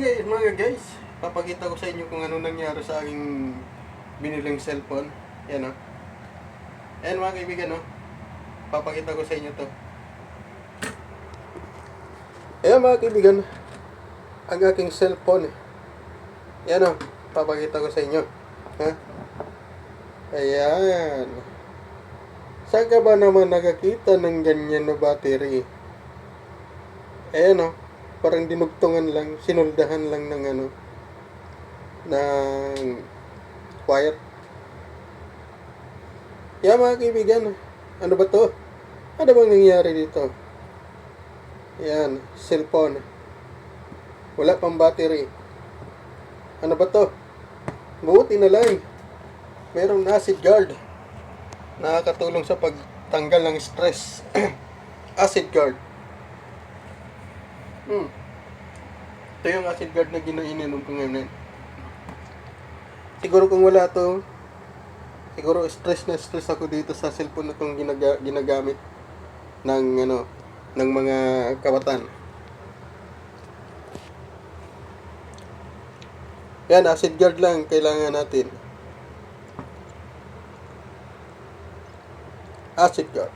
ngayon mga guys, papakita ko sa inyo kung ano nangyari sa aking biniling cellphone. Yan o. Ayan mga kaibigan o. Papakita ko sa inyo to. Ayan mga kaibigan, ang aking cellphone. Yan o. Papakita ko sa inyo. Ha? Ayan. Saan ka ba naman nakakita ng ganyan na battery? Ayan o. Parang dinugtungan lang, sinuldahan lang ng ng wire. Yeah, mga kaibigan, ano ba to? Ano bang nangyari dito? Yan, cellphone. Wala pang battery. Ano ba to? Buti na lang. Merong acid guard. Nakakatulong sa pagtanggal ng stress. Acid guard. Ito yung acid guard na ininom ko ngayon. Siguro kung wala to, siguro stress ako dito sa cellphone na itong ginagamit ng mga kawatan. Yan, acid guard lang kailangan natin. Acid guard.